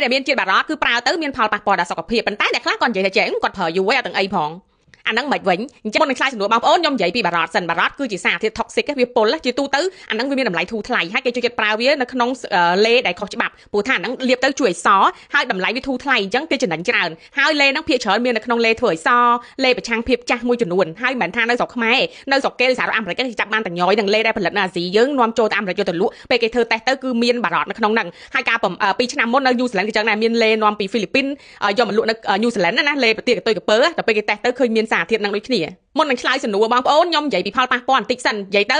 ដែលមានជាតិបារ៉តគឺប្រើទៅមានផលប៉ះពាល់ដល់សុខភាពប៉ុន្តែអ្នកខ្លះគាត់និយាយថាចេះគាត់ប្រើយូរហើយអត់ទាំងអីផងអាហ្នឹងមិនវិញអញ្ចឹងមុននឹងឆ្លើយសំណួរបងប្អូនខ្ញុំនិយាយពីបារ៉តសិនបារ៉តគឺជាសារធាតុ toxic វាពុលជាទូទៅអាហ្នឹងវាមានតម្លៃធូរថ្លៃហើយគេចូលចិត្តប្រើវានៅក្នុងលេដែលខុសច្បាប់ព្រោះថាអាហ្នឹងលាបទៅជួយឲ្យសហើយតម្លៃវាធូរថ្លៃអញ្ចឹងគេចំណេញច្រើនហើយលេហ្នឹងភាគច្រើនមាននៅក្នុងលេធ្វើឲ្យសលេប្រឆាំងភាពចាស់មួយចំនួនហើយមិនថានៅស្រុកខ្មែរនៅស្រុកគេសហរដ្ឋអាមេរិកគេចាប់បានតញយនឹងលេដែលផលិតនៅអាស៊ីយើងនាំចូលទៅអាមេរិកយកទៅលក់ពេលគេធ្វើតេស្តទៅគឺមានបារ៉តនៅក្នុងហ្នឹងហើយការ2ឆ្នាំមុននៅញូហ្សេឡង់គេចឹងដែរមានលេនាំពីហ្វីលីពីនយកមកលក់នៅញូហ្សេឡង់ណាលេប្រទេសកតុយកពើតែពេលគេតេស្តទៅឃើញមានសារធាតុហ្នឹងដូចគ្នាមុននឹងឆ្លើយសំណួរបងប្អូនខ្ញុំនិយាយពីផលប៉ះពាល់បន្តិចសិននិយាយទៅ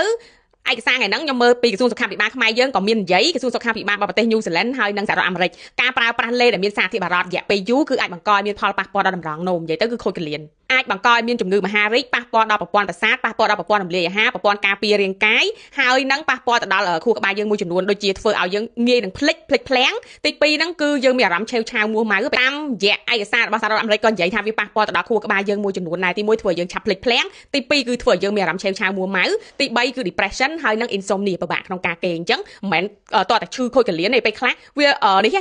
ឯកសារថ្ងៃហ្នឹងខ្ញុំមើលពីក្រសួងសុខាភិបាលខ្មែរយើងក៏មាននិយាយក្រសួងសុខាភិបាលរបស់ប្រទេសញូហ្សេឡង់ហើយនិងសហរដ្ឋអាមេរិកការប្រើប្រាស់លេដែលមានសារធាតុបារ៉តរយៈពេលយូរគឺអាចបង្កឲ្យមានផលប៉ះពាល់ដល់តម្រងនោមនិយាយទៅគឺខូចកលៀនអាចបង្កឲ្យមានជំងឺមហារីកប៉ះពាល់ដល់ប្រព័ន្ធប្រសាទប៉ះពាល់ដល់ប្រព័ន្ធរំលាយអាហារប្រព័ន្ធការពាររាងកាយហើយនឹងប៉ះពាល់ទៅដល់ខួរក្បាលយើងមួយចំនួនដូចជាធ្វើឲ្យយើងងាយនឹងភ្លេចភ្លាំងទី2ហ្នឹងគឺយើងមានអារម្មណ៍ឆេវឆាវមួសម៉ៅតាមរយៈឯកសាររបស់សហរដ្ឋអាមេរិកក៏និយាយថាវាប៉ះពាល់ទៅដល់ខួរក្បាលយើងមួយចំនួនដែរទី1ធ្វើឲ្យយើងឆាប់ភ្លេចភ្លាំងទី2គឺធ្វើឲ្យយើងមានអារម្មណ៍ឆេវឆាវមួសម៉ៅទី3គឺ depression ហើយនឹង insomnia ពិបាកក្នុងការគេងអញ្ចឹងមិនមែនតោះតែឈឺខូចកលៀនទេពេលខ្លះវានេះ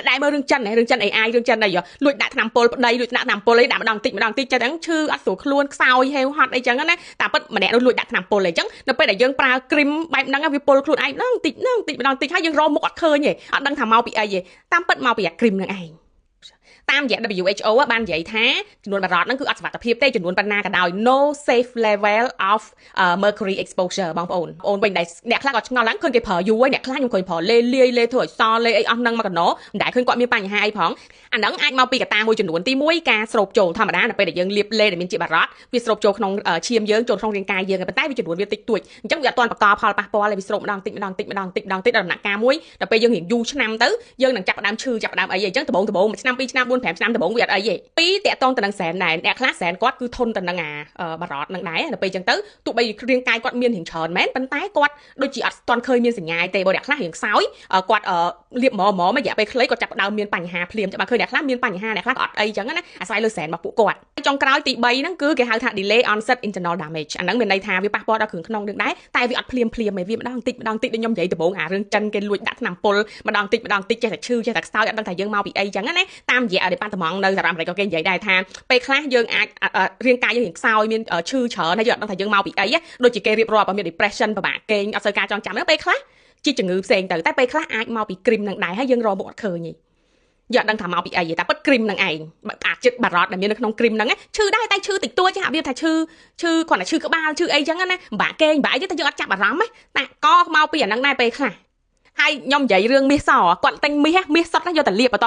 ដែរមើលរឿងចិន AI រឿងចិនអីលួចដាក់ថ្នាំពុលប្តីលួចដាក់ថ្នាំពុលអីដាក់ម្ដងតិចចិត្តហ្នឹងឈឺអត់ស្រួលខ្លួនខ្សោយហេវហត់អីចឹងណាតែពិតម្នាក់នោះលួចដាក់ថ្នាំពុលអីចឹងនៅពេលដែលយើងប្រើគ្រីមបែបហ្នឹងវាពុលខ្លួនឯងម្ដងតិចហើយយើងរកមុខអត់ឃើញទេអត់ដឹងថាមកពីអីទេតាមពិតមកពីអាគ្រីមហ្នឹងឯងតាមរយៈ WHO បាននិយាយថាចំនួនបារ៉តហ្នឹងគឺអត់សុវត្ថិភាពទេចំនួនប៉ុណ្ណាក៏ដោយ no safe level of mercury exposure បងប្អូនវិញដែលអ្នកខ្លះក៏ឆ្ងល់ឡើងឃើញគេប្រើយូរហើយអ្នកខ្លះខ្ញុំឃើញប្រើលេធ្វើឲ្យសលេអីអស់ហ្នឹងមកកណោមិនដែលឃើញគាត់មានបញ្ហាអីផងអាហ្នឹងអាចមកពីកត្តាមួយចំនួនទី1ការស្រូបចូលធម្មតានៅពេលដែលយើងលាបលេដែលមានជាតិបារ៉តវាស្រូបចូលក្នុងឈាមយើងចូលក្នុងរាងកាយយើងប៉ុន្តែវាចំនួនវាតិចតួចអញ្ចឹងវាអត់ទាន់បង្កផលប៉ះពាល់ទេវាស្រូបម្ដងតិចដល់ដំណាក់កាលមួយដល់ពេលយើងរៀងយូរឆ្នាំទៅយើងនឹងចាប់ផ្ដើមឈឺចាប់ផ្ដើមអីអញ្ចឹងដំបូង1ឆ្នាំ2ឆ្នាំ4 5ឆ្នាំដំបូងវាអត់អីទេពីរតាក់តងទៅនឹងសែនដែរអ្នកខ្លះសែនគាត់គឺធន់ទៅនឹងបារ៉តនឹងដែរដល់ពេលអញ្ចឹងទៅទោះបីរាងកាយគាត់មានរៀងច្រើនមែនប៉ុន្តែគាត់ដូចជាអត់ទាន់ឃើញមានសញ្ញាទេបើអ្នកខ្លះរៀងខ្សោយគាត់លាបហ្មរយៈពេលខ្លីគាត់ចាប់ផ្ដើមមានបញ្ហាភ្លាមចាំឃើញអ្នកខ្លះមានបញ្ហាអ្នកខ្លះក៏អត់អីអញ្ចឹងណាអាស្រ័យលើសែនរបស់ពួកគាត់ចុងក្រោយទី3ហ្នឹងគឺគេហៅថា delay onset internal damage អាហ្នឹងមានន័យថាវាប៉ះពាល់ដល់គ្រឿងក្នុងនឹងដែរតែវាអត់ភ្លាមទេវាម្ដងតិចដូចខ្ញុំនិយាយដំបូងអារឿងចិនគេលួចដាក់ថ្នាំពុលម្ដងតិចចេះតែឈឺចេះតែខ្សោយអត់ដឹងថាយើងមកពីអីអញ្ចឹងណាតាមរយៈអតីតប៉ាតំងនៅសហរដ្ឋអាមេរិកក៏គេនិយាយដែរថាពេលខ្លះយើងអាចរាងកាយយើងរៀងខ្សោយមានឈឺច្រើនហើយយើងអត់ដឹងថាយើងមកពីអីដូចជាគេរៀបរាប់មាន depression ពិបាកគេងអត់សូវការចងចាំហ្នឹងពេលខ្លះជាជំងឺផ្សេងទៅតែពេលខ្លះអាចមកពីគ្រីមនឹងដែរហើយយើងរកមុខអត់ឃើញទេយកអត់ដឹងថាមកពីអីទេតែពិតគ្រីមនឹងឯងអាចចិត្តបារ៉តដែលមាននៅក្នុងគ្រីមហ្នឹងឈឺដែរតែឈឺតិចតួចចាវាថាឈឺគ្រាន់តែឈឺក្បាលឈឺអីចឹងណាពិបាកគេងពិបាកអីទេតែយើងអត់ចាប់អារម្មណ៍ទេតែក៏មកពីអាហ្នឹងដែរពេលខ្លះហើយខ្ញុំនិយាយរឿងមាសសគាត់ទិញមាសសុទ្ធណាយកតែលាបបន្ត